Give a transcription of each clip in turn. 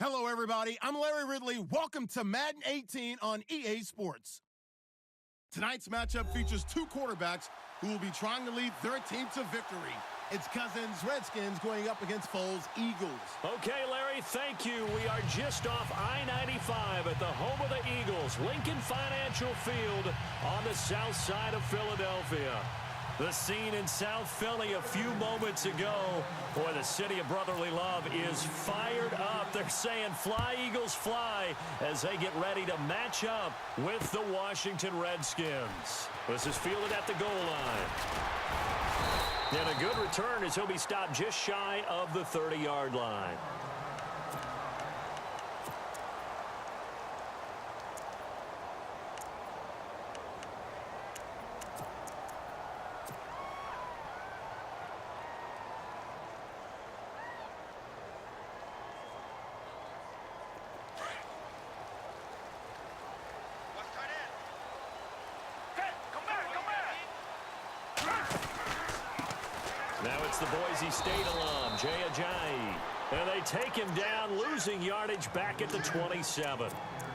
Hello, everybody. I'm Larry Ridley. Welcome to Madden 18 on EA Sports. Tonight's matchup features two quarterbacks who will be trying to lead their team to victory. It's Cousins, Redskins, going up against Foles, Eagles. Okay, Larry, thank you. We are just off I-95 at the home of the Eagles, Lincoln Financial Field on the south side of Philadelphia. The scene in South Philly a few moments ago. Boy, the city of brotherly love is fired up. They're saying, fly, Eagles, fly, as they get ready to match up with the Washington Redskins. This is fielded at the goal line. And a good return as he'll be stopped just shy of the 30-yard line. Now it's the Boise State alum, Jay Ajayi. And they take him down, losing yardage back at the 27.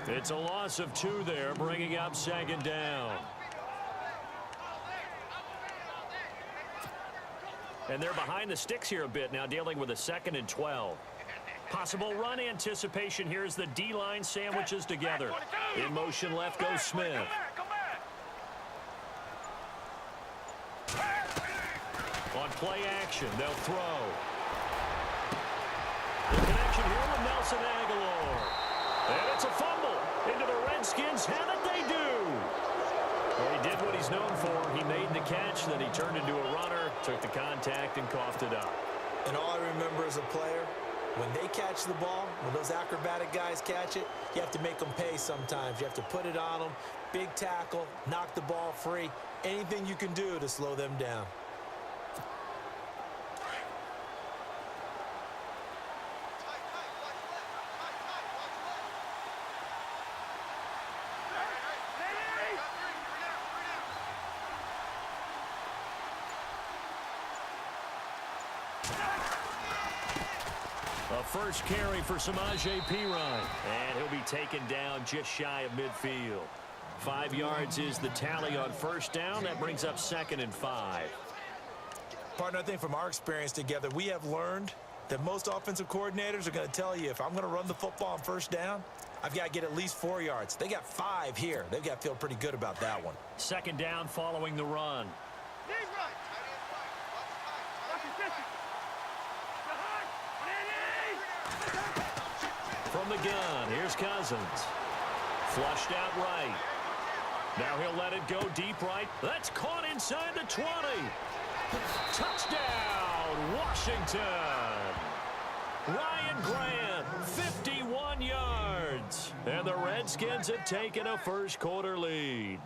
It's a loss of 2 there, bringing up second down. And they're behind the sticks here a bit now, dealing with a 2nd and 12. Possible run anticipation here as the D-line sandwiches together. In motion left goes Smith. On play action, they'll throw. The connection here with Nelson Aguilar. And it's a fumble into the Redskins. How did they do? Well, he did what he's known for. He made the catch, then he turned into a runner, took the contact, and coughed it up. And all I remember as a player, when they catch the ball, when those acrobatic guys catch it, you have to make them pay sometimes. You have to put it on them, big tackle, knock the ball free, anything you can do to slow them down. A first carry for Samaje Perine. And he'll be taken down just shy of midfield. 5 yards is the tally on first down. That brings up 2nd and 5. Partner, I think from our experience together, we have learned that most offensive coordinators are going to tell you, if I'm going to run the football on first down, I've got to get at least 4 yards. They got 5 here. They've got to feel pretty good about that one. 2nd down following the run. From the gun, here's Cousins. Flushed out right. Now he'll let it go deep right. That's caught inside the 20. Touchdown, Washington. Ryan Grant, 51 yards. And the Redskins have taken a first-quarter lead.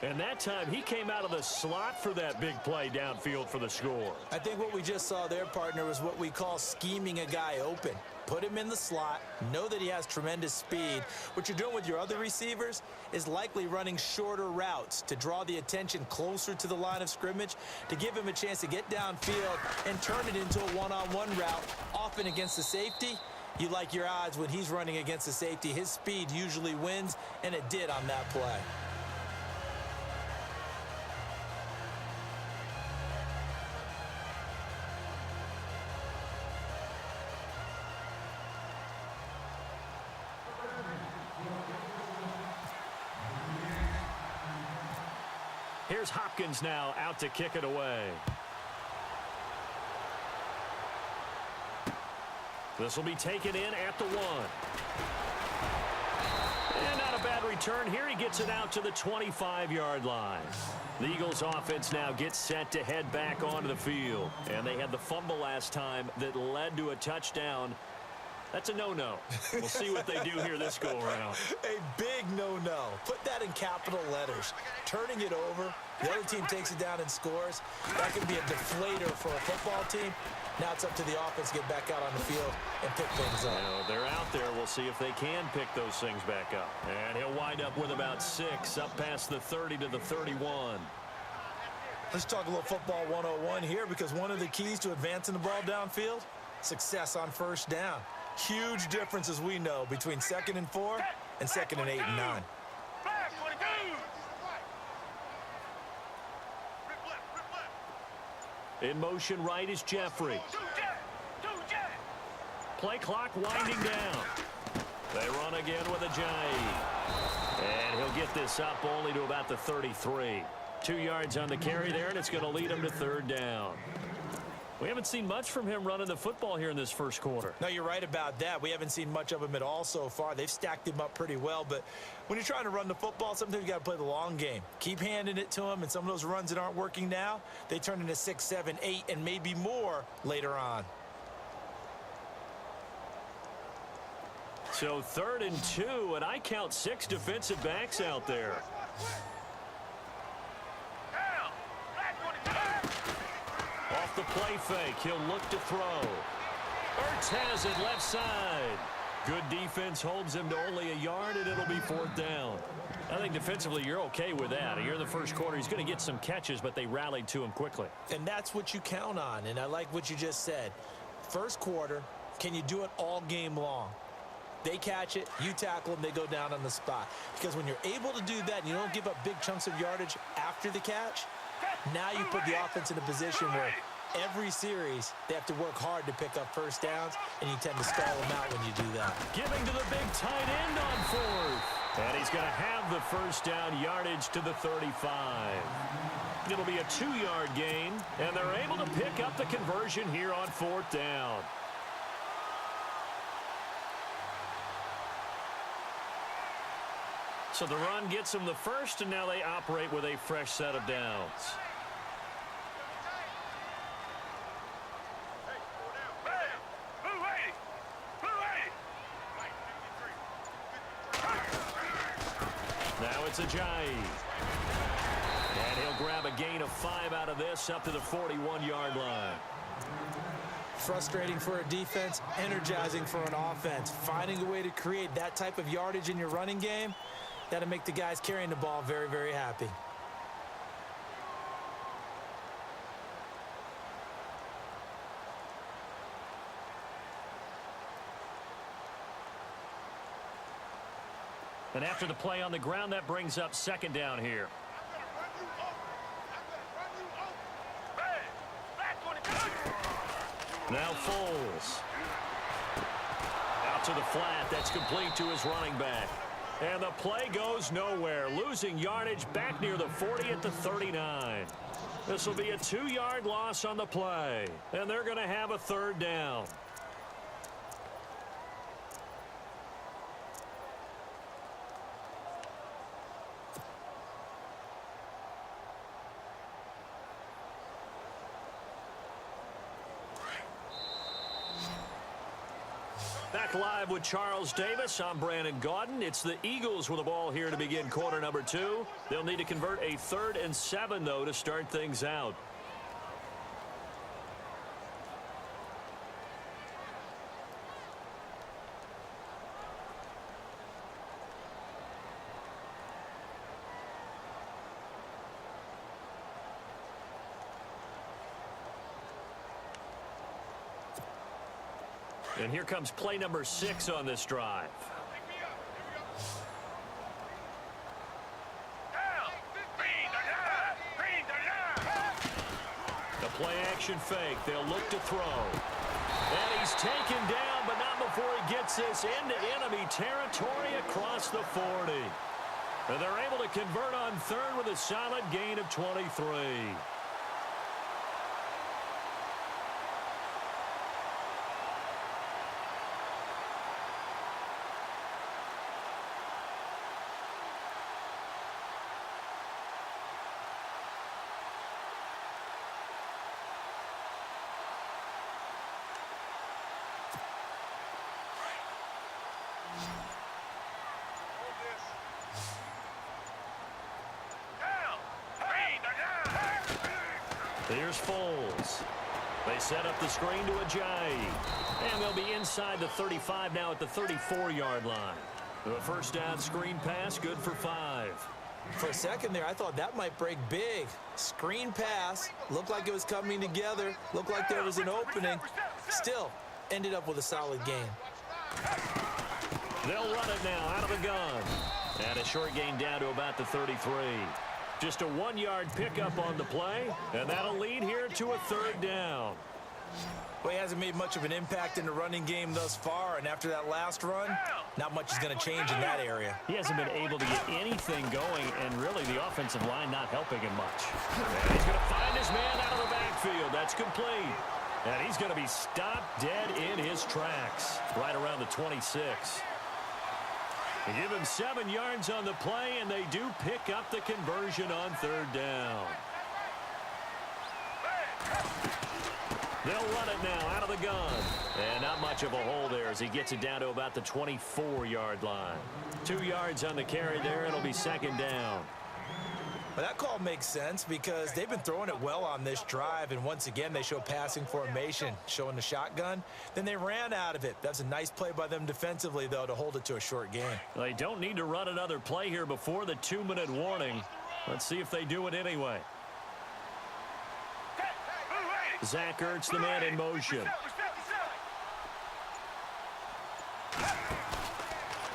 And that time, he came out of the slot for that big play downfield for the score. I think what we just saw there, partner, was what we call scheming a guy open. Put him in the slot, know that he has tremendous speed. What you're doing with your other receivers is likely running shorter routes to draw the attention closer to the line of scrimmage, to give him a chance to get downfield and turn it into a one-on-one route, often against the safety. You like your odds when he's running against the safety. His speed usually wins, and it did on that play. Here's Hopkins now out to kick it away. This will be taken in at the 1. And not a bad return here. He gets it out to the 25-yard line. The Eagles offense now gets set to head back onto the field. And they had the fumble last time that led to a touchdown. That's a no-no. We'll see what they do here this go-around. A big no-no. Put that in capital letters. Turning it over, the other team takes it down and scores. That could be a deflator for a football team. Now it's up to the offense to get back out on the field and pick things up. They're out there. We'll see if they can pick those things back up. And he'll wind up with about 6, up past the 30 to the 31. Let's talk a little football 101 here, because one of the keys to advancing the ball downfield, success on first down. Huge difference, as we know, between 2nd and 4 and 2nd and 8 and 9. In motion right is Jeffrey. Play clock winding down. They run again with a J. And he'll get this up only to about the 33. 2 yards on the carry there, and it's going to lead him to 3rd down. We haven't seen much from him running the football here in this first quarter. No, you're right about that. We haven't seen much of him at all so far. They've stacked him up pretty well, but when you're trying to run the football, sometimes you got to play the long game. Keep handing it to him, and some of those runs that aren't working now, they turn into 6, 7, 8, and maybe more later on. So 3rd and 2, and I count 6 defensive backs out there. Off the play fake, he'll look to throw. Ertz has it left side. Good defense holds him to only a yard, and it'll be 4th down. I think defensively you're okay with that. You're in the first quarter. He's going to get some catches, but they rallied to him quickly. And that's what you count on, and I like what you just said. First quarter, can you do it all game long? They catch it, you tackle them, they go down on the spot. Because when you're able to do that and you don't give up big chunks of yardage after the catch, now you put the offense in a position where every series they have to work hard to pick up first downs, and you tend to stall them out when you do that. Giving to the big tight end on 4th. And he's going to have the first down yardage to the 35. It'll be a 2-yard gain, and they're able to pick up the conversion here on 4th down. So the run gets them the first, and now they operate with a fresh set of downs. Now it's a Ajayi. And he'll grab a gain of 5 out of this up to the 41-yard line. Frustrating for a defense, energizing for an offense. Finding a way to create that type of yardage in your running game, that'll make the guys carrying the ball very, very happy. And after the play on the ground, that brings up 2nd down here. Now Foles. Out to the flat. That's complete to his running back. And the play goes nowhere. Losing yardage back near the 40 at the 39. This will be a 2-yard loss on the play. And they're going to have a 3rd down. Back live with Charles Davis. I'm Brandon Gaudin. It's the Eagles with the ball here to begin quarter number 2. They'll need to convert a 3rd and 7, though, to start things out. And here comes play number 6 on this drive. The play action fake. They'll look to throw. And he's taken down, but not before he gets this into enemy territory across the 40. And they're able to convert on 3rd with a solid gain of 23. Here's Foles. They set up the screen to Ajayi. And they'll be inside the 35 now at the 34-yard line. The first down screen pass, good for 5. For a second there, I thought that might break big. Screen pass, looked like it was coming together, looked like there was an opening. Still, ended up with a solid gain. They'll run it now out of the gun. And a short gain down to about the 33. Just a 1-yard pickup on the play, and that'll lead here to a 3rd down. Well, he hasn't made much of an impact in the running game thus far, and after that last run, not much is going to change in that area. He hasn't been able to get anything going, and really the offensive line not helping him much. And he's going to find his man out of the backfield. That's complete. And he's going to be stopped dead in his tracks, right around the 26. They give him 7 yards on the play, and they do pick up the conversion on 3rd down. They'll run it now out of the gun. And not much of a hole there as he gets it down to about the 24-yard line. 2 yards on the carry there. It'll be 2nd down. Well, that call makes sense because they've been throwing it well on this drive, and once again they show passing formation, showing the shotgun. Then they ran out of it. That's a nice play by them defensively, though, to hold it to a short gain. They don't need to run another play here before the 2-minute warning. Let's see if they do it anyway. Zach Ertz, the man in motion.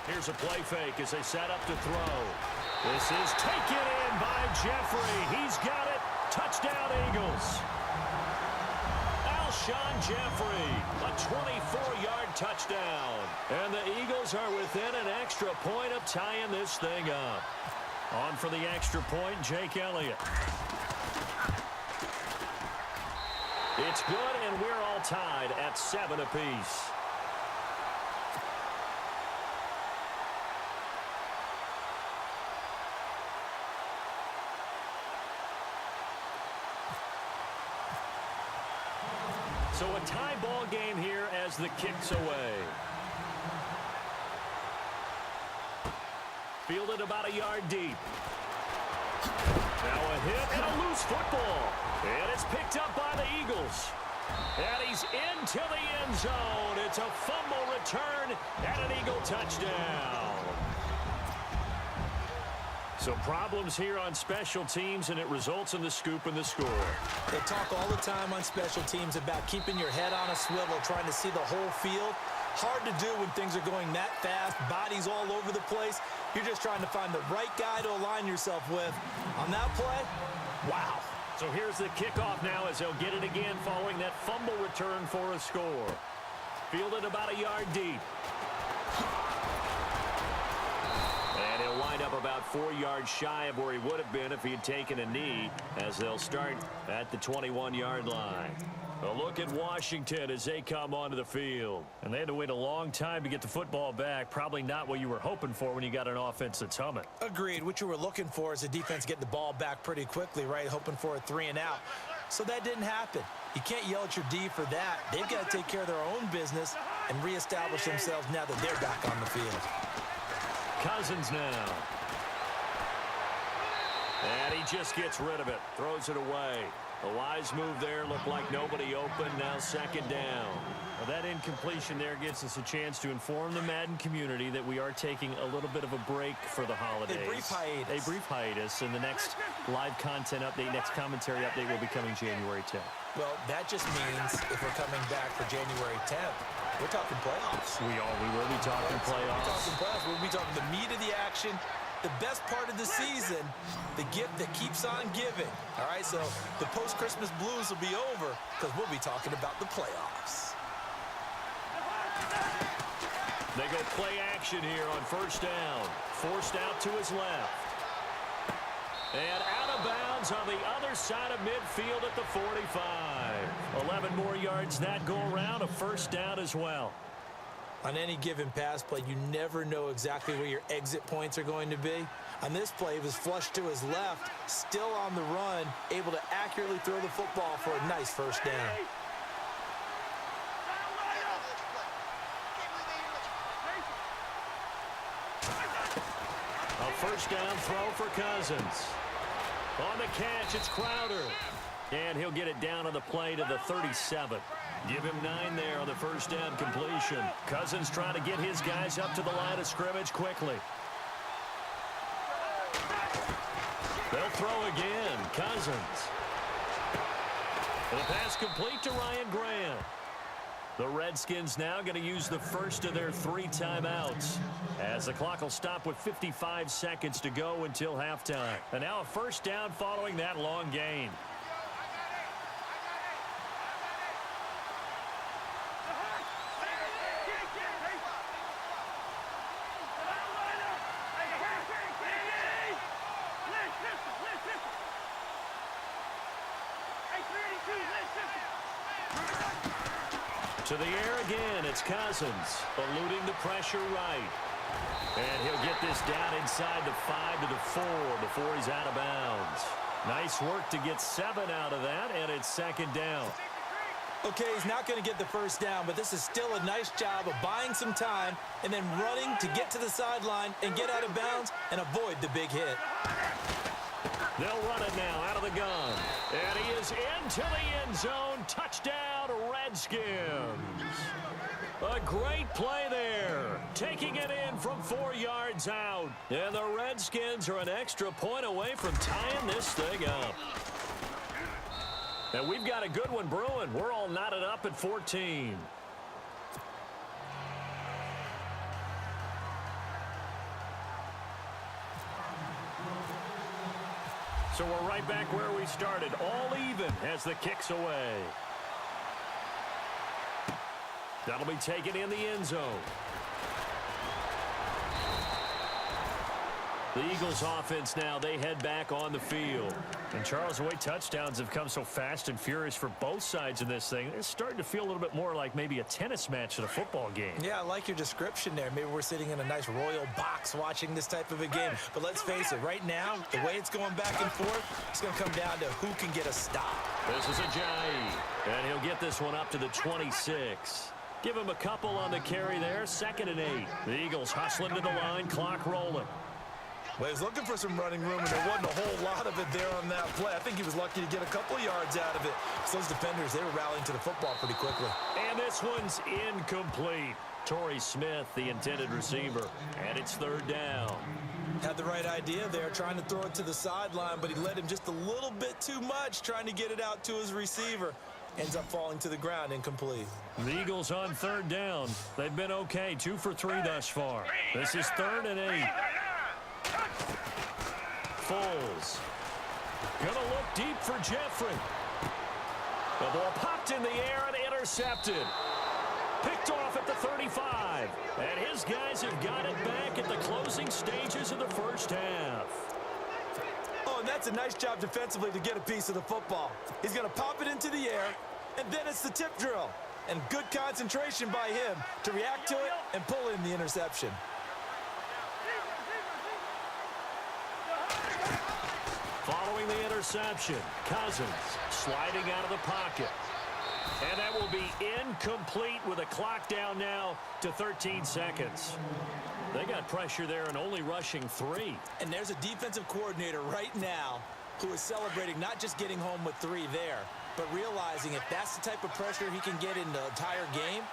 Here's a play fake as they set up to throw. This is taken in by Jeffrey. He's got it. Touchdown, Eagles. Alshon Jeffrey, a 24-yard touchdown. And the Eagles are within an extra point of tying this thing up. On for the extra point, Jake Elliott. It's good, and we're all tied at 7 apiece. So a tie ball game here as the kick's away. Fielded about a yard deep. Now a hit and a loose football. And it's picked up by the Eagles. And he's into the end zone. It's a fumble return and an Eagle touchdown. So problems here on special teams, and it results in the scoop and the score. They talk all the time on special teams about keeping your head on a swivel, trying to see the whole field. Hard to do when things are going that fast, bodies all over the place. You're just trying to find the right guy to align yourself with. On that play, wow. So here's the kickoff now as they'll get it again following that fumble return for a score. Fielded about a yard deep. And he'll wind up about 4 yards shy of where he would have been if he had taken a knee, as they'll start at the 21-yard line. A look at Washington as they come onto the field. And they had to wait a long time to get the football back. Probably not what you were hoping for when you got an offense that's humming. Agreed. What you were looking for is the defense getting the ball back pretty quickly, right? Hoping for a 3 and out. So that didn't happen. You can't yell at your D for that. They've got to take care of their own business and reestablish themselves now that they're back on the field. Cousins now. And he just gets rid of it. Throws it away. A wise move there. Looked like nobody open. Now 2nd down. Well, that incompletion there gives us a chance to inform the Madden community that we are taking a little bit of a break for the holidays. A brief hiatus. And the next live content update, next commentary update will be coming January 10th. Well, that just means if we're coming back for January 10th, we're talking playoffs. We will be talking playoffs. We're talking playoffs. We'll be talking the meat of the action. The best part of the season, the gift that keeps on giving. All right, so the post-Christmas blues will be over because we'll be talking about the playoffs. They go play action here on 1st down. Forced out to his left. And out of bounds on the other side of midfield at the 45. 11 more yards that go around, a 1st down as well. On any given pass play, you never know exactly where your exit points are going to be. On this play, he was flushed to his left, still on the run, able to accurately throw the football for a nice 1st down. A 1st down throw for Cousins. On the catch, it's Crowder. And he'll get it down on the play to the 37. Give him 9 there on the 1st down completion. Cousins trying to get his guys up to the line of scrimmage quickly. They'll throw again. Cousins. And the pass complete to Ryan Grant. The Redskins now going to use the first of their 3 timeouts, as the clock will stop with 55 seconds to go until halftime. And now a first down following that long gain. To the air again, it's Cousins, eluding the pressure right. And he'll get this down inside the 5 to the 4 before he's out of bounds. Nice work to get 7 out of that, and it's second down. Okay, he's not going to get the first down, but this is still a nice job of buying some time and then running to get to the sideline and get out of bounds and avoid the big hit. They'll run it now out of the gun. And he is into the end zone. Touchdown, Redskins. A great play there. Taking it in from 4 yards out. And the Redskins are an extra point away from tying this thing up. And we've got a good one brewing. We're all knotted up at 14. So we're right back where we started, all even as the kick's away. That'll be taken in the end zone. The Eagles offense now, they head back on the field. And Charles, the way touchdowns have come so fast and furious for both sides of this thing, it's starting to feel a little bit more like maybe a tennis match than a football game. Yeah, I like your description there. Maybe we're sitting in a nice royal box watching this type of a game. But let's face it, right now, the way it's going back and forth, it's going to come down to who can get a stop. This is Ajayi, and he'll get this one up to the 26. Give him a couple on the carry there, 2nd and 8. The Eagles hustling to the line, clock rolling. Well, he was looking for some running room, and there wasn't a whole lot of it there on that play. I think he was lucky to get a couple yards out of it. So those defenders, they were rallying to the football pretty quickly. And this one's incomplete. Torrey Smith, the intended receiver, and it's 3rd down. Had the right idea there, trying to throw it to the sideline, but he led him just a little bit too much, trying to get it out to his receiver. Ends up falling to the ground, incomplete. The Eagles on 3rd down. They've been okay, 2 for 3 thus far. This is 3rd and 8. Foles. Gonna look deep for Jeffrey. The ball popped in the air and intercepted. Picked off at the 35. And his guys have got it back at the closing stages of the first half. Oh, and that's a nice job defensively to get a piece of the football. He's gonna pop it into the air, and then it's the tip drill. And good concentration by him to react to it and pull in the interception. Following the interception, Cousins sliding out of the pocket. And that will be incomplete with a clock down now to 13 seconds. They got pressure there and only rushing 3. And there's a defensive coordinator right now who is celebrating not just getting home with 3 there, but realizing if that's the type of pressure he can get in the entire game,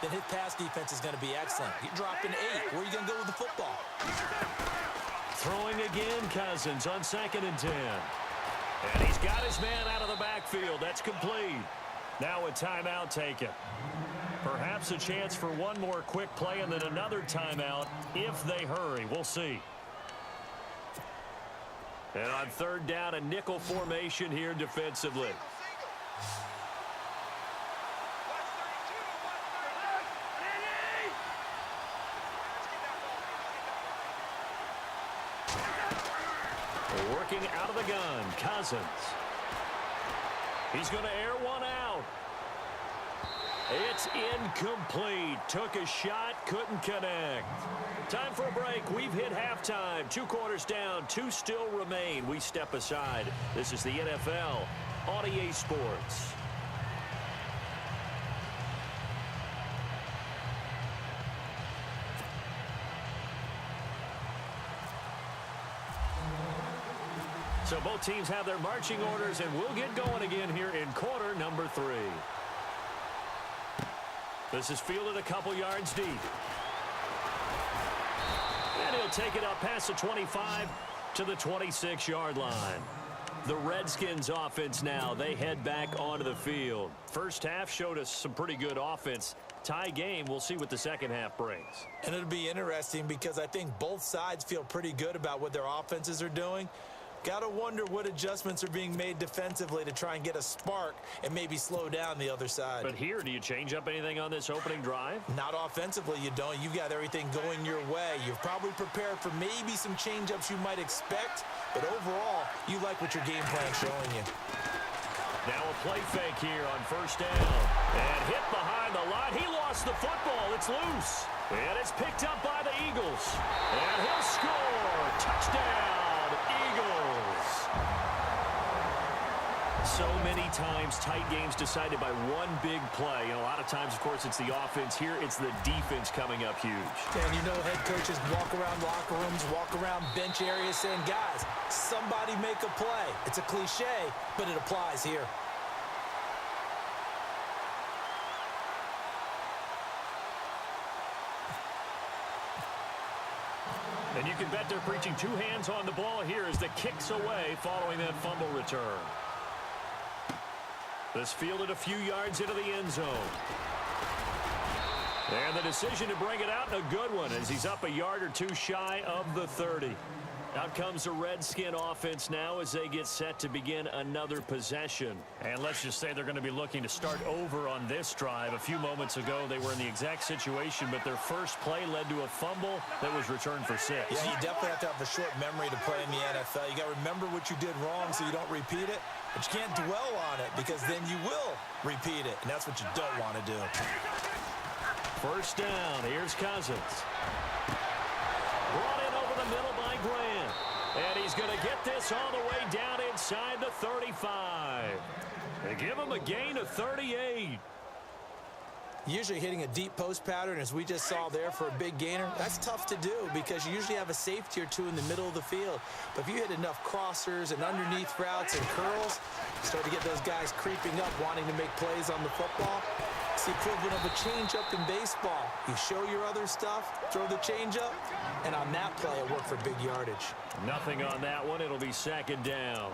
then his pass defense is going to be excellent. You're dropping 8. Where are you going to go with the football? Throwing again, Cousins on 2nd and 10. And he's got his man out of the backfield. That's complete. Now a timeout taken. Perhaps a chance for one more quick play and then another timeout if they hurry. We'll see. And on 3rd down, a nickel formation here defensively. Working out of the gun, Cousins. He's going to air one out. It's incomplete. Took a shot, couldn't connect. Time for a break. We've hit halftime. 2 quarters down, 2 still remain. We step aside. This is the NFL on EA Sports. So both teams have their marching orders, and we'll get going again here in quarter number 3. This is fielded a couple yards deep. And he'll take it up past the 25 to the 26-yard line. The Redskins offense now, they head back onto the field. First half showed us some pretty good offense. Tie game, we'll see what the second half brings. And it'll be interesting because I think both sides feel pretty good about what their offenses are doing. Got to wonder what adjustments are being made defensively to try and get a spark and maybe slow down the other side. But here, do you change up anything on this opening drive? Not offensively, you don't. You've got everything going your way. You've probably prepared for maybe some change-ups you might expect, but overall, you like what your game plan's showing you. Now a play fake here on first down. And hit behind the line. He lost the football. It's loose. And it's picked up by the Eagles. And he'll score. Touchdown, Eagles. So many times tight games decided by one big play. And a lot of times, of course, it's the offense. Here, it's the defense coming up huge. And you know head coaches walk around locker rooms, walk around bench areas saying, guys, somebody make a play. It's a cliche, but it applies here. And you can bet they're preaching two hands on the ball here as the kick's away following that fumble return. This fielded a few yards into the end zone. And the decision to bring it out in a good one as he's up a yard or two shy of the 30. Out comes the Redskin offense now as they get set to begin another possession. And let's just say they're going to be looking to start over on this drive. A few moments ago, they were in the exact situation, but their first play led to a fumble that was returned for 6. Yeah, you definitely have to have a short memory to play in the NFL. You got to remember what you did wrong so you don't repeat it, but you can't dwell on it because then you will repeat it, and that's what you don't want to do. First down, here's Cousins. Brought in over the middle by Grant. And he's going to get this all the way down inside the 35. They give him a gain of 38. Usually hitting a deep post pattern, as we just saw there for a big gainer, that's tough to do because you usually have a safety or two in the middle of the field. But if you hit enough crossers and underneath routes and curls, you start to get those guys creeping up, wanting to make plays on the football. It's the equivalent of a changeup in baseball. You show your other stuff, throw the changeup, and on that play, it worked for big yardage. Nothing on that one. It'll be second down.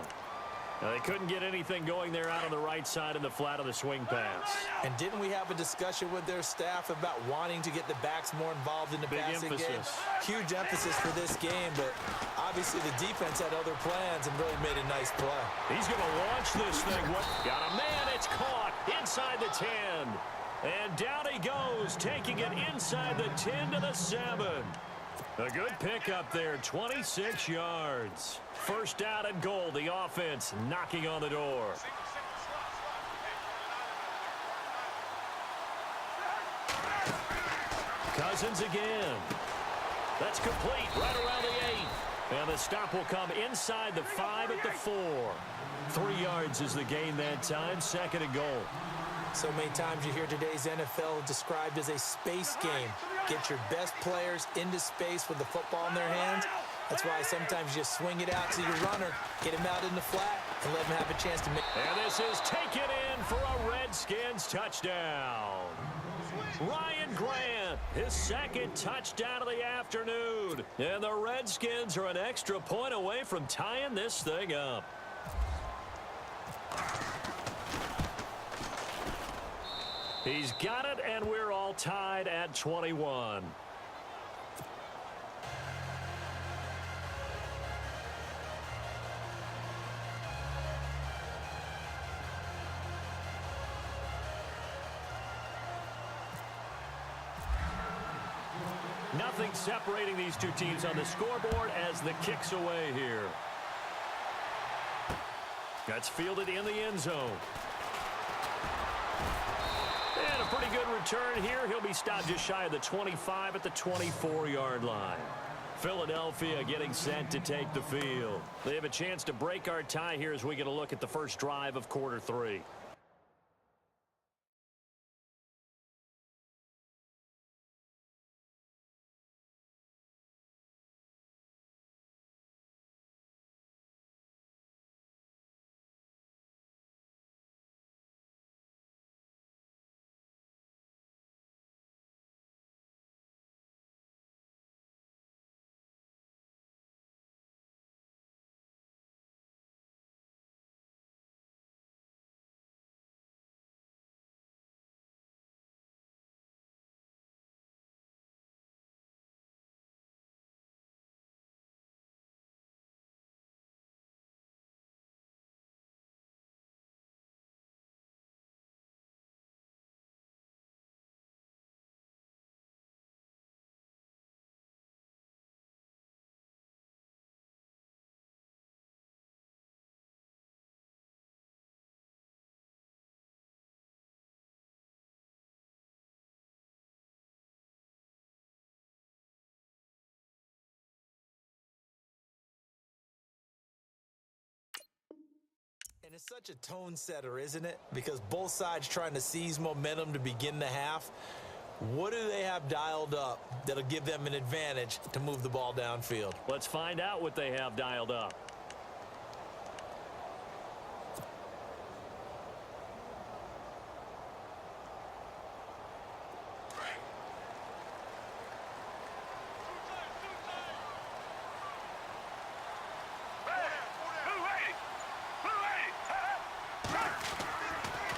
Now, they couldn't get anything going there out on the right side in the flat of the swing pass. And didn't we have a discussion with their staff about wanting to get the backs more involved in the passing game? Huge emphasis for this game, but obviously the defense had other plans and really made a nice play. He's going to launch this thing. Got a man. It's caught inside the 10. And down he goes, taking it inside the 10 to the 7. A good pickup there, 26 yards. First down and goal, the offense knocking on the door. Cousins again. That's complete right around the 8. And the stop will come inside the 5 at the 4. 3 yards is the gain that time, second and goal. So many times you hear today's NFL described as a space game. Get your best players into space with the football in their hands. That's why sometimes you just swing it out to your runner, get him out in the flat, and let him have a chance to make. And this is taken in for a Redskins touchdown. Ryan Grant, his second touchdown of the afternoon. And the Redskins are an extra point away from tying this thing up. He's got it, and we're all tied at 21. Nothing separating these two teams on the scoreboard as the kick's away here. That's fielded in the end zone. And a pretty good return here. He'll be stopped just shy of the 25 at the 24-yard line. Philadelphia getting set to take the field. They have a chance to break our tie here as we get a look at the first drive of quarter 3. And it's such a tone setter, isn't it? Because both sides trying to seize momentum to begin the half. What do they have dialed up that'll give them an advantage to move the ball downfield? Let's find out what they have dialed up.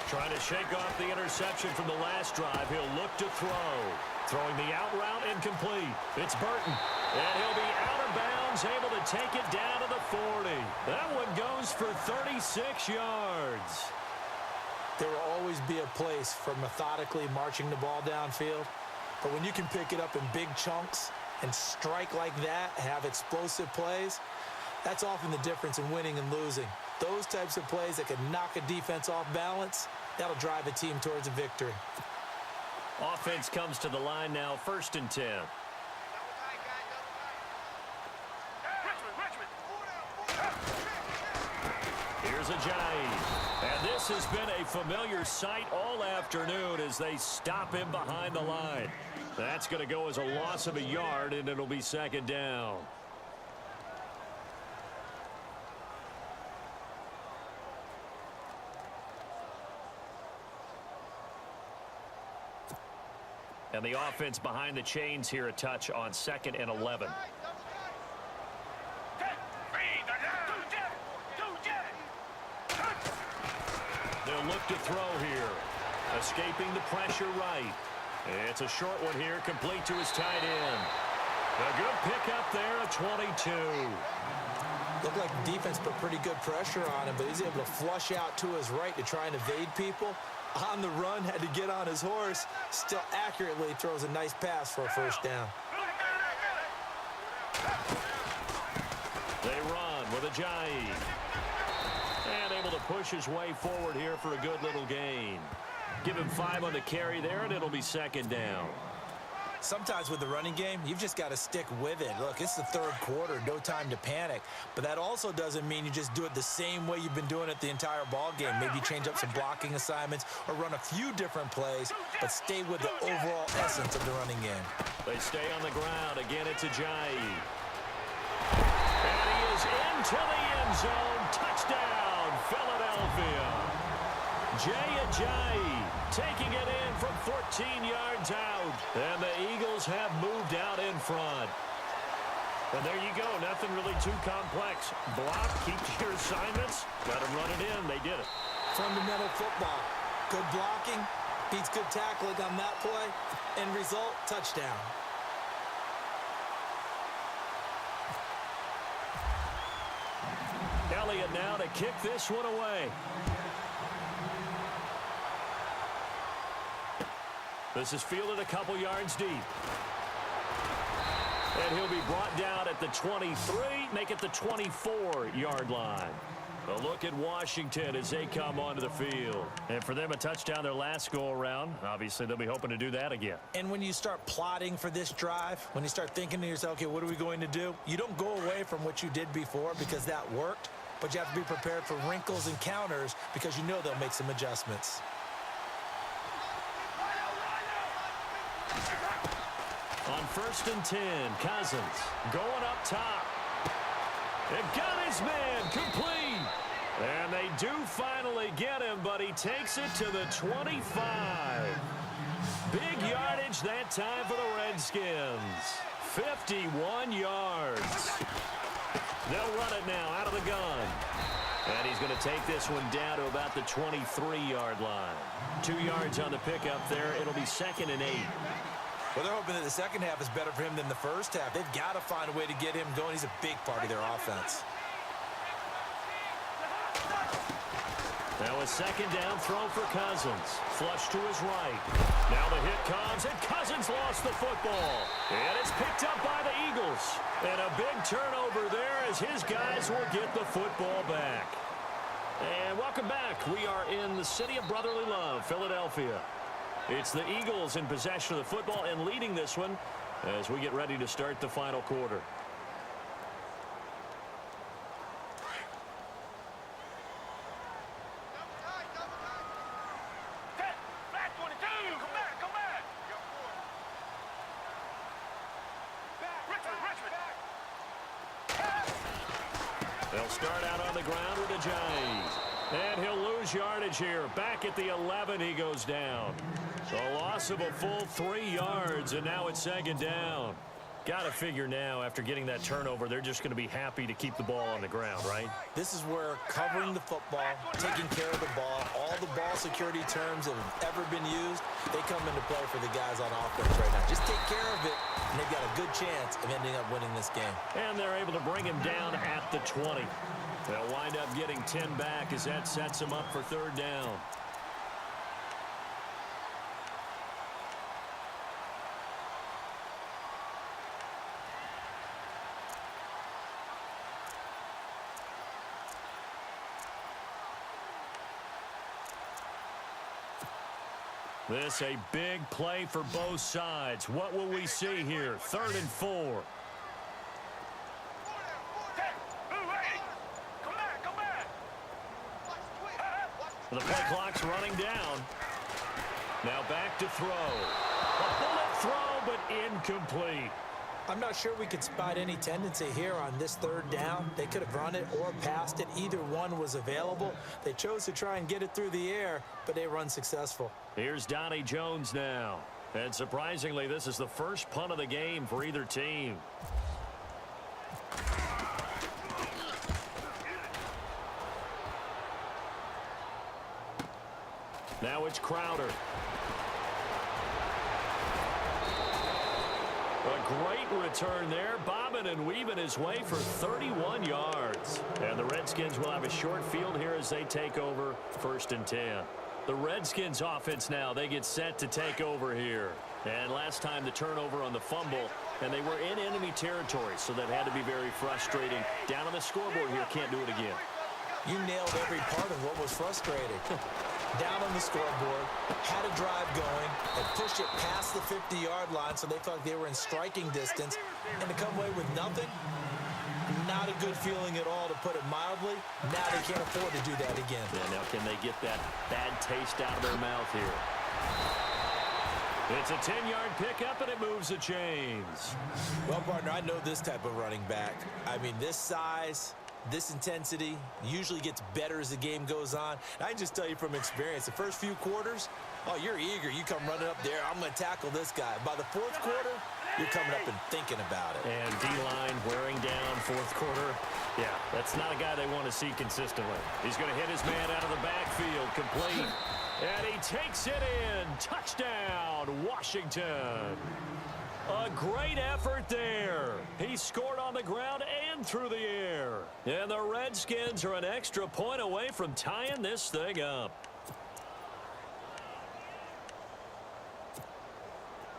Trying to shake off the interception from the last drive. He'll look to throw. Throwing the out route incomplete. It's Burton. And he'll be out of bounds, able to take it down to the 40. That one goes for 36 yards. There will always be a place for methodically marching the ball downfield. But when you can pick it up in big chunks and strike like that, have explosive plays, that's often the difference in winning and losing. Those types of plays that can knock a defense off balance, that'll drive a team towards a victory. Offense comes to the line now, 1st and 10. Here's Ajayi. And this has been a familiar sight all afternoon as they stop him behind the line. That's going to go as a loss of a yard, and it'll be 2nd down. And the offense behind the chains here a touch on 2nd and 11. They'll look to throw here. Escaping the pressure right. It's a short one here, complete to his tight end. A good pickup there, a 22. Looked like the defense put pretty good pressure on him, but he's able to flush out to his right to try and evade people. On the run, had to get on his horse. Still accurately throws a nice pass for a 1st down. They run with Ajayi. And able to push his way forward here for a good little gain. Give him 5 on the carry there, and it'll be 2nd down. Sometimes with the running game, you've just got to stick with it. Look, it's the 3rd quarter, no time to panic. But that also doesn't mean you just do it the same way you've been doing it the entire ball game. Maybe change up some blocking assignments or run a few different plays, but stay with the overall essence of the running game. They stay on the ground. Again, it's Ajayi. And he is into the end zone. Touchdown, Philadelphia. Jay Ajayi taking it in from 14 yards out. And the Eagles have moved out in front. And there you go. Nothing really too complex. Block, keep your assignments, let them run it in. They did it. Fundamental football. Good blocking beats good tackling on that play. End result, touchdown. Elliott now to kick this one away. This is fielded a couple yards deep. And he'll be brought down at the 23, make it the 24-yard line. A look at Washington as they come onto the field. And for them, a touchdown their last go-around. Obviously, they'll be hoping to do that again. And when you start plotting for this drive, when you start thinking to yourself, okay, what are we going to do? You don't go away from what you did before because that worked, but you have to be prepared for wrinkles and counters because you know they'll make some adjustments. On 1st and 10, Cousins going up top. And got his man complete. And they do finally get him, but he takes it to the 25. Big yardage that time for the Redskins. 51 yards. They'll run it now out of the gun. And he's going to take this one down to about the 23-yard line. 2 yards on the pickup there. It'll be 2nd and 8. Well, they're hoping that the second half is better for him than the first half. They've got to find a way to get him going. He's a big part of their offense. Now a 2nd down throw for Cousins. Flush to his right. Now the hit comes, and Cousins lost the football. And it's picked up by the Eagles. And a big turnover there as his guys will get the football back. And welcome back. We are in the city of brotherly love, Philadelphia. It's the Eagles in possession of the football and leading this one as we get ready to start the final quarter. They'll start out on the ground with Ajayi. And he'll lose yardage here. Back at the 11, he goes down. A loss of a full 3 yards, and now it's second down. Got to figure now, after getting that turnover, they're just going to be happy to keep the ball on the ground, right? This is where covering the football, taking care of the ball, all the ball security terms that have ever been used, they come into play for the guys on offense right now. Just take care of it, and they've got a good chance of ending up winning this game. And they're able to bring him down at the 20. They'll wind up getting 10 back as that sets him up for third down. This a big play for both sides. What will we see here? 3rd and 4. The play clock's running down. Now back to throw. A bullet throw, but incomplete. I'm not sure we could spot any tendency here on this 3rd down. They could have run it or passed it. Either one was available. They chose to try and get it through the air, but they run successful. Here's Donnie Jones now. And surprisingly, this is the first punt of the game for either team. Now it's Crowder. A great return there, bobbing and weaving his way for 31 yards. And the Redskins will have a short field here as they take over 1st and 10. The Redskins offense now, they get set to take over here. And last time the turnover on the fumble, and they were in enemy territory, so that had to be very frustrating. Down on the scoreboard here, can't do it again. You nailed every part of what was frustrating. Down on the scoreboard, had a drive going, and pushed it past the 50-yard line so they felt like they were in striking distance, and to come away with nothing, not a good feeling at all, to put it mildly. Now they can't afford to do that again. Yeah, now can they get that bad taste out of their mouth here? It's a 10-yard pickup, and it moves the chains. Well, partner, I know this type of running back. I mean, this size, this intensity usually gets better as the game goes on. And I can just tell you from experience, the first few quarters, oh, you're eager. You come running up there, I'm going to tackle this guy. By the 4th quarter, you're coming up and thinking about it. And D-line wearing down 4th quarter. Yeah, that's not a guy they want to see consistently. He's going to hit his man out of the backfield, complete. And he takes it in. Touchdown, Washington. A great effort there. He scored on the ground and through the air. And the Redskins are an extra point away from tying this thing up.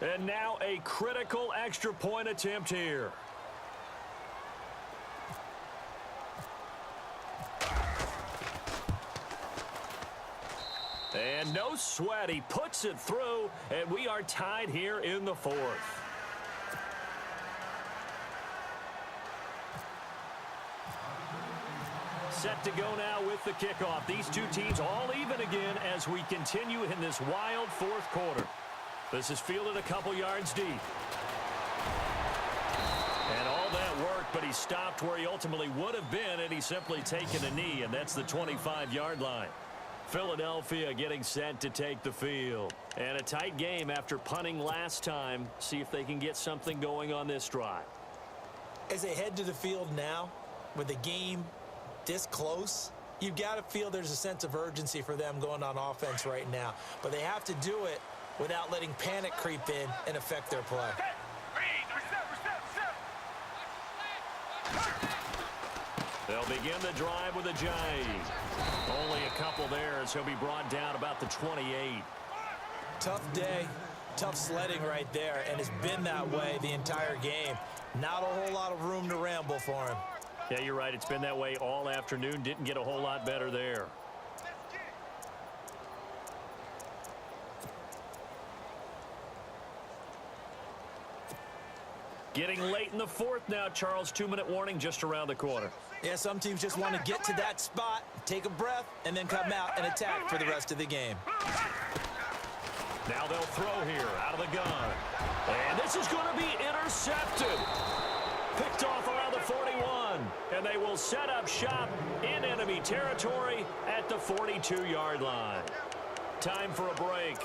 And now a critical extra point attempt here. And no sweat, he puts it through, and we are tied here in the 4th. Set to go now with the kickoff. These two teams all even again as we continue in this wild 4th quarter. This is fielded a couple yards deep. And all that work, but he stopped where he ultimately would have been, and he's simply taken a knee, and that's the 25-yard line. Philadelphia getting set to take the field. And a tight game after punting last time. See if they can get something going on this drive. As they head to the field now, with the game this close, you've got to feel there's a sense of urgency for them going on offense right now. But they have to do it without letting panic creep in and affect their play. They'll begin the drive with Ajayi. Only a couple there as he'll be brought down about the 28. Tough day, tough sledding right there, and it's been that way the entire game. Not a whole lot of room to ramble for him. Yeah, you're right. It's been that way all afternoon. Didn't get a whole lot better there. Getting late in the 4th now, Charles. 2-minute warning just around the corner. Yeah, some teams just want to get to that spot, take a breath, and then come out and attack for the rest of the game. Now they'll throw here out of the gun. And this is going to be intercepted. Picked off around the 41. And they will set up shop in enemy territory at the 42-yard line. Time for a break.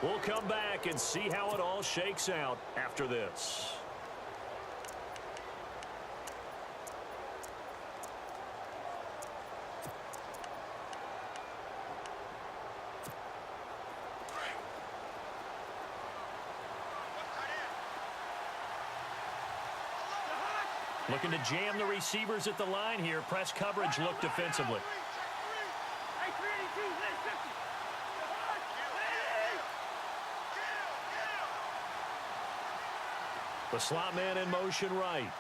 We'll come back and see how it all shakes out after this. Looking to jam the receivers at the line here. Press coverage look defensively. The slot man in motion right.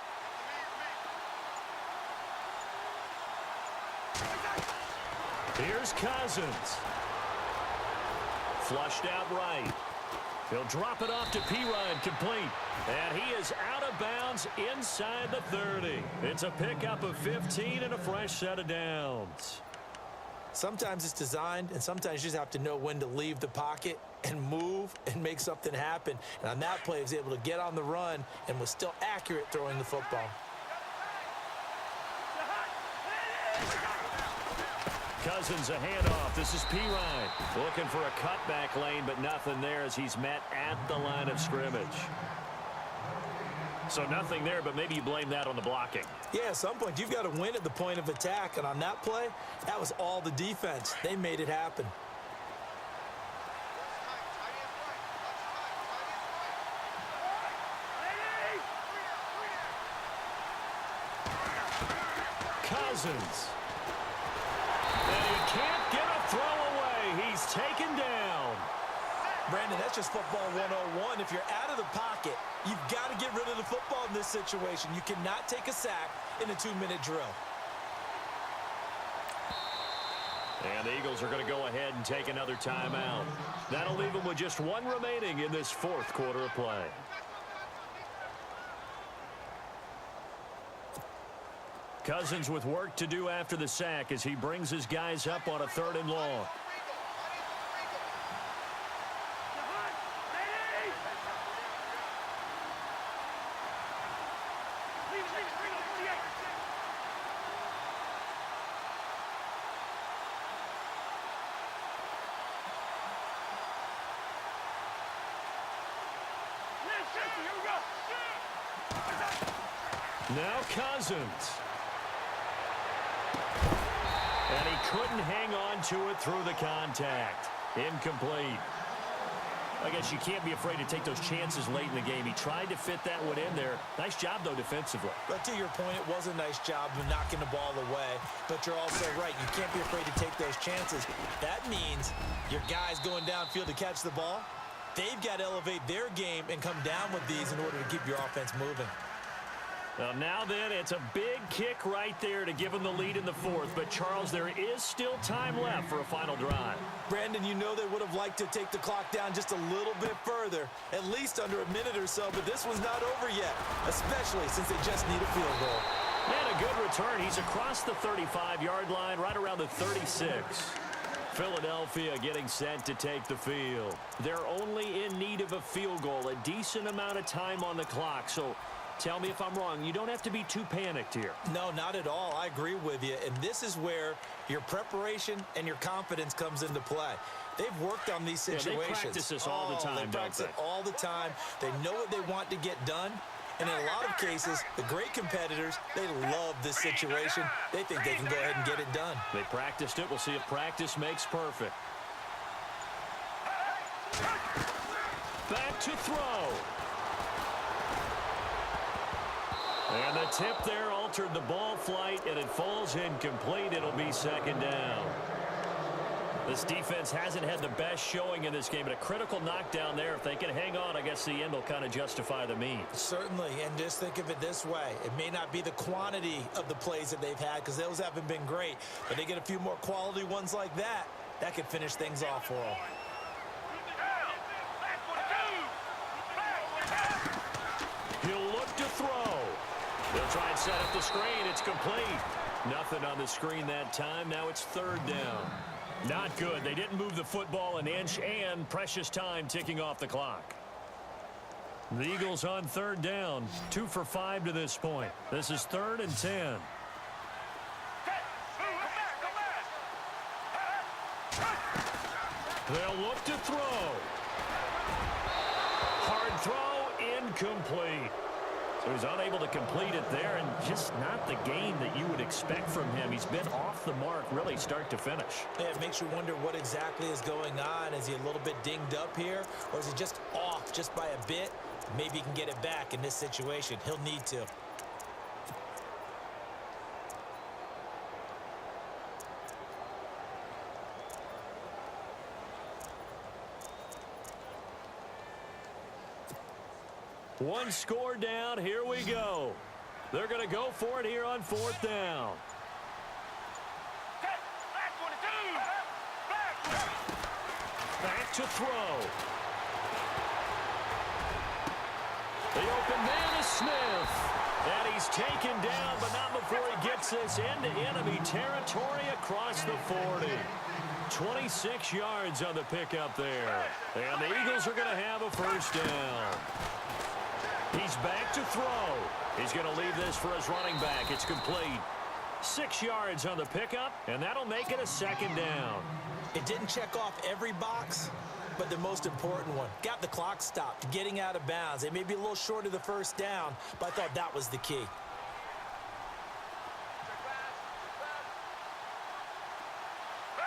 Here's Cousins. Flushed out right. He'll drop it off to P-Ryan, complete. And he is out of bounds inside the 30. It's a pickup of 15 and a fresh set of downs. Sometimes it's designed, and sometimes you just have to know when to leave the pocket and move and make something happen. And on that play, he was able to get on the run and was still accurate throwing the football. Cousins a handoff. This is P-Ryan looking for a cutback lane, but nothing there as he's met at the line of scrimmage. So nothing there, but maybe you blame that on the blocking. Yeah, at some point, you've got to win at the point of attack. And on that play, that was all the defense. They made it happen. Cousins. And he can't get a throw away. He's taken down. Brandon, that's just football 101. If you're out of the pocket, you've got to get rid of the football in this situation. You cannot take a sack in a 2-minute drill. And the Eagles are going to go ahead and take another timeout. That'll leave them with just one remaining in this fourth quarter of play. Cousins with work to do after the sack as he brings his guys up on a 3rd and long. Now Cousins. And he couldn't hang on to it through the contact. Incomplete. I guess you can't be afraid to take those chances late in the game. He tried to fit that one in there. Nice job, though, defensively. But to your point, it was a nice job of knocking the ball away. But you're also right. You can't be afraid to take those chances. That means your guys going downfield to catch the ball, they've got to elevate their game and come down with these in order to keep your offense moving. Well, now then, it's a big kick right there to give them the lead in the 4th. But, Charles, there is still time left for a final drive. Brandon, you know they would have liked to take the clock down just a little bit further, at least under a minute or so, but this was not over yet, especially since they just need a field goal. And a good return. He's across the 35-yard line, right around the 36. Philadelphia getting set to take the field. They're only in need of a field goal, a decent amount of time on the clock, so tell me if I'm wrong. You don't have to be too panicked here. No, not at all. I agree with you. And this is where your preparation and your confidence comes into play. They've worked on these situations. They practice this all the time, They practice it all the time. They know what they want to get done. And in a lot of cases, the great competitors, they love this situation. They think they can go ahead and get it done. They practiced it. We'll see if practice makes perfect. Back to throw. And the tip there altered the ball flight, and it falls incomplete. It'll be 2nd down. This defense hasn't had the best showing in this game, but a critical knockdown there. If they can hang on, I guess the end will kind of justify the means. Certainly, and just think of it this way. It may not be the quantity of the plays that they've had because those haven't been great, but they get a few more quality ones like that. That could finish things off for them. He'll look to throw. They'll try and set up the screen. It's complete. Nothing on the screen that time. Now it's 3rd down. Not good. They didn't move the football an inch, and precious time ticking off the clock. The Eagles on 3rd down. 2 for 5 to this point. This is 3rd and 10. They'll look to throw. Hard throw, incomplete. So he's unable to complete it there, and just not the game that you would expect from him. He's been off the mark really start to finish. Yeah, it makes you wonder what exactly is going on. Is he a little bit dinged up here, or is he just off just by a bit? Maybe he can get it back in this situation. He'll need to. One score down. Here we go. They're going to go for it here on 4th down. Back to throw. The open man is Smith. And he's taken down, but not before he gets this into enemy territory across the 40. 26 yards on the pickup there. And the Eagles are going to have a first down. He's back to throw. He's going to leave this for his running back. It's complete. 6 yards on the pickup, and that'll make it a second down. It didn't check off every box, but the most important one. Got the clock stopped, getting out of bounds. They may be a little short of the first down, but I thought that was the key.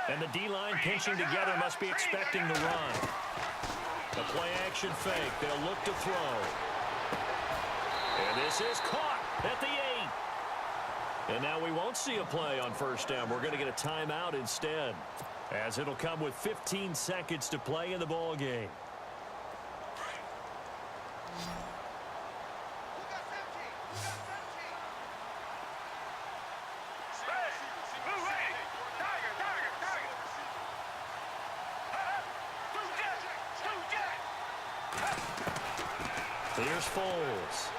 And the D-line pinching together must be expecting the run. The play-action fake. They'll look to throw. And this is caught at the 8. And now we won't see a play on first down. We're going to get a timeout instead, as it'll come with 15 seconds to play in the ball game. Here's Foles.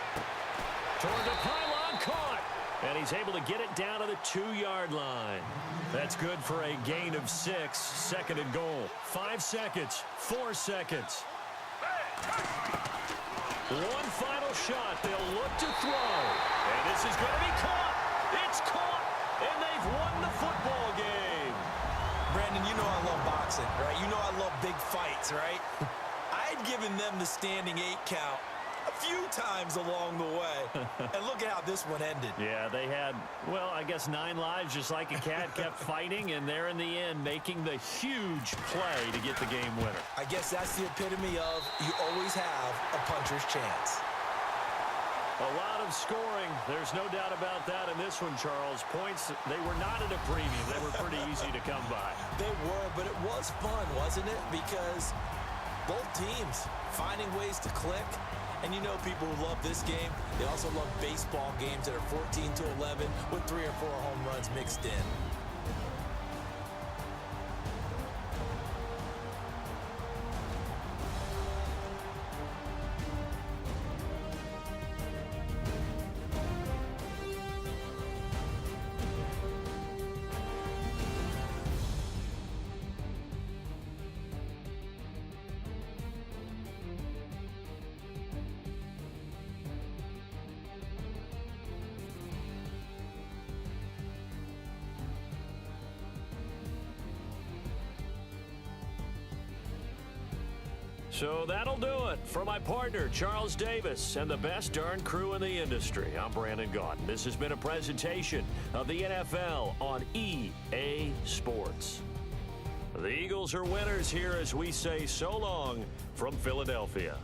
Toward the pylon, caught. And he's able to get it down to the 2-yard line. That's good for a gain of 6, 2nd and goal. 5 seconds, 4 seconds. One final shot. They'll look to throw. And this is going to be caught. It's caught. And they've won the football game. Brandon, you know I love boxing, right? You know I love big fights, right? I'd given them the standing 8 count a few times along the way. And look at how this one ended. Yeah, they had, well, I guess 9 lives, just like a cat, kept fighting, and there in the end making the huge play to get the game winner. I guess that's the epitome of you always have a puncher's chance. A lot of scoring. There's no doubt about that in this one, Charles. Points, they were not at a premium. They were pretty easy to come by. They were, but it was fun, wasn't it? Because both teams finding ways to click. And you know people who love this game, they also love baseball games that are 14-11 with 3 or 4 home runs mixed in. So that'll do it. For my partner, Charles Davis, and the best darn crew in the industry, I'm Brandon Gaudin. This has been a presentation of the NFL on EA Sports. The Eagles are winners here as we say so long from Philadelphia.